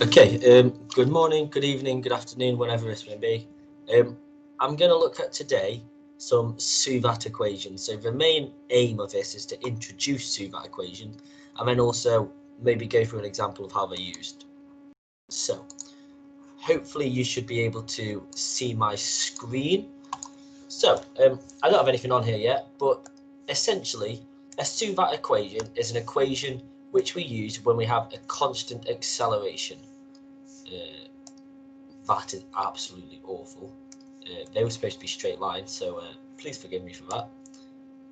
Okay, good morning, good evening, good afternoon, whenever it may be. I'm going to look at today some SUVAT equations. So the main aim of this is to introduce SUVAT equations and then also maybe go through an example of how they're used. So hopefully you should be able to see my screen. So I don't have anything on here yet, but essentially a SUVAT equation is an equation which we use when we have a constant acceleration. That is absolutely awful. They were supposed to be straight lines, so please forgive me for that.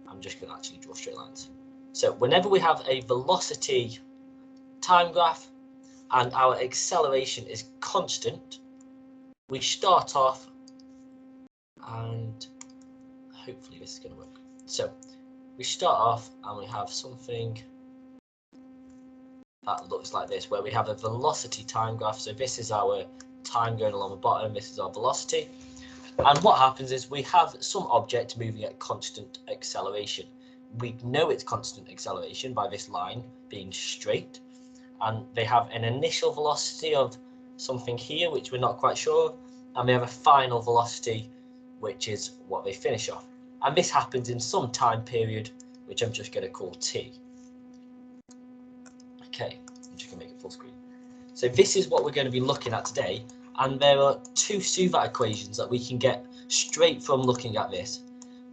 I'm just going to actually draw straight lines. So whenever we have a velocity time graph and our acceleration is constant, we start off, and hopefully this is going to work. So we start off and we have something that looks like this, where we have a velocity time graph. So this is our time going along the bottom, this is our velocity. And what happens is we have some object moving at constant acceleration. We know it's constant acceleration by this line being straight, and they have an initial velocity of something here which we're not quite sure of, and we have a final velocity which is what they finish off. And this happens in some time period which I'm just going to call t. Okay, I'm just going to make it full screen. So this is what we're going to be looking at today, and there are two SUVAT equations that we can get straight from looking at this.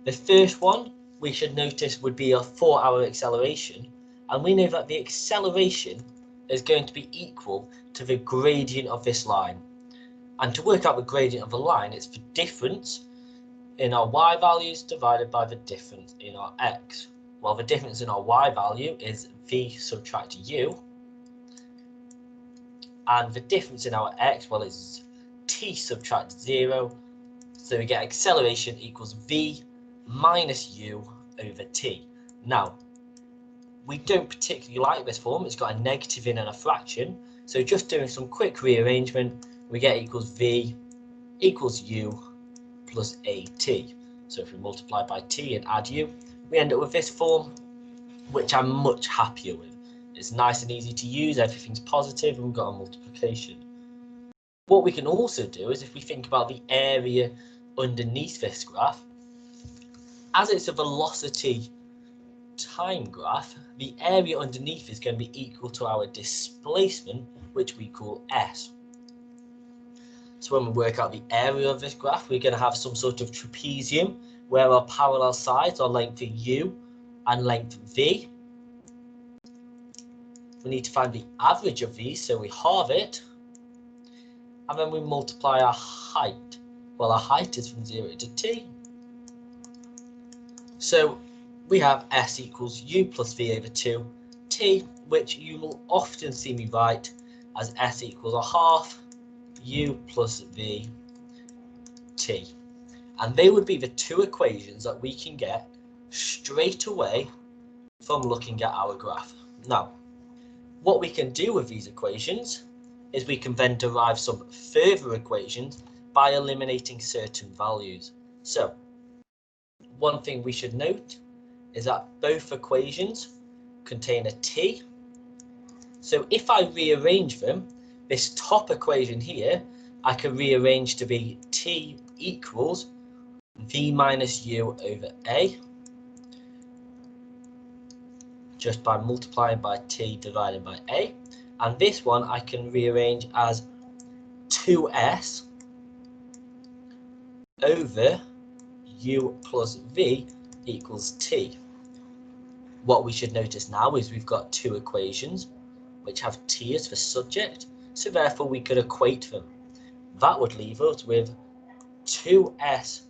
The first one we should notice would be a 4-hour acceleration, and we know that the acceleration is going to be equal to the gradient of this line. And to work out the gradient of the line, it's the difference in our y values divided by the difference in our x. Well, the difference in our y value is v subtract u, and the difference in our x, well, is t subtract 0. So we get acceleration equals v minus u over t. Now, we don't particularly like this form. It's got a negative in and a fraction. So just doing some quick rearrangement, we get equals v equals u plus at. So if we multiply by t and add u, we end up with this form, which I'm much happier with. It's nice and easy to use, everything's positive, and we've got a multiplication. What we can also do is, if we think about the area underneath this graph, as it's a velocity time graph, the area underneath is going to be equal to our displacement, which we call s. So when we work out the area of this graph, we're going to have some sort of trapezium where our parallel sides are length u and length v. We need to find the average of these, so we halve it, and then we multiply our height. Well, our height is from 0 to t. So we have s equals u plus v over 2 t, which you will often see me write as s equals a half u plus v t. And they would be the two equations that we can get straight away from looking at our graph. Now, what we can do with these equations is we can then derive some further equations by eliminating certain values. So one thing we should note is that both equations contain a t. So if I rearrange them, this top equation here, I can rearrange to be t equals v minus u over a, just by multiplying by t divided by a. And this one I can rearrange as 2s over u plus v equals t. What we should notice now is we've got two equations which have t as the subject, so therefore we could equate them. That would leave us with 2s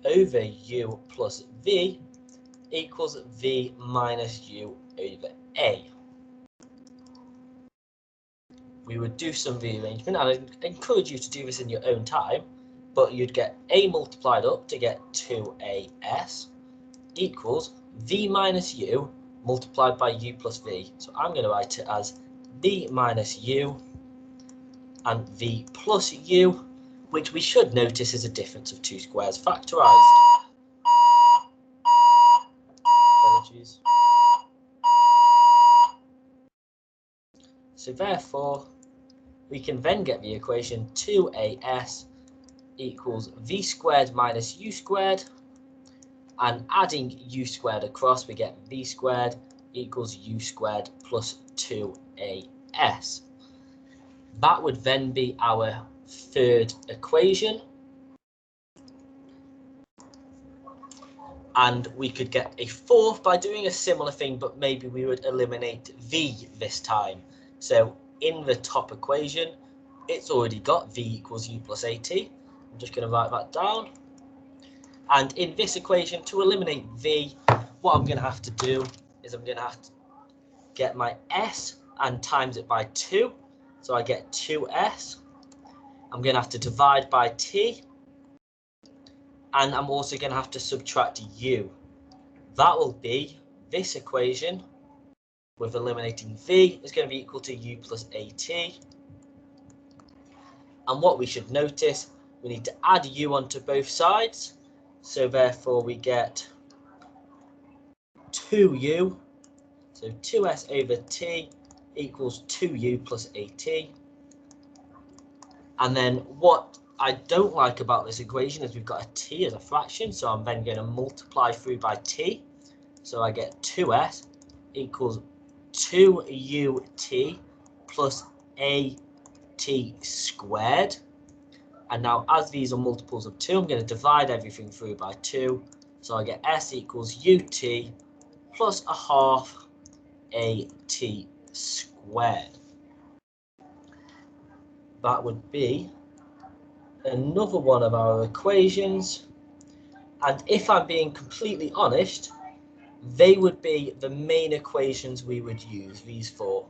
over u plus v equals v minus u over a. We would do some rearrangement, and I'd encourage you to do this in your own time, but you'd get a multiplied up to get 2as equals v minus u multiplied by u plus v. So I'm going to write it as v minus u and v plus u, which we should notice is a difference of two squares factorised. Apologies. So therefore, we can then get the equation 2as equals v squared minus u squared, and adding u squared across we get v squared equals u squared plus 2as. That would then be our third equation, and we could get a fourth by doing a similar thing, but maybe we would eliminate v this time. So in the top equation, it's already got v equals u plus at. I'm just going to write that down. And in this equation, to eliminate v, what I'm going to have to do is I'm going to have to get my s and times it by 2. So I get 2s. I'm going to have to divide by t. And I'm also going to have to subtract u. That will be this equation with eliminating v is going to be equal to u plus at. And what we should notice, we need to add u onto both sides. So therefore we get 2u. So 2s over t equals 2u plus at. And then what I don't like about this equation is we've got a t as a fraction, so I'm then going to multiply through by t. So I get 2s equals 2ut plus at squared. And now as these are multiples of 2, I'm going to divide everything through by 2. So I get s equals ut plus a half at squared. That would be another one of our equations, and if I'm being completely honest, they would be the main equations we would use, these four.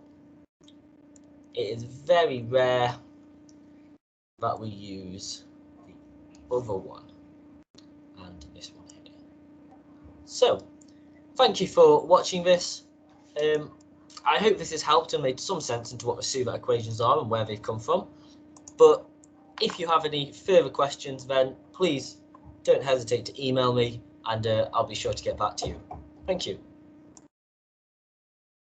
It is very rare that we use the other one and this one here. So thank you for watching this. I hope this has helped and made some sense into what the SUVAT equations are and where they've come from. But if you have any further questions, then please don't hesitate to email me, and I'll be sure to get back to you. Thank you.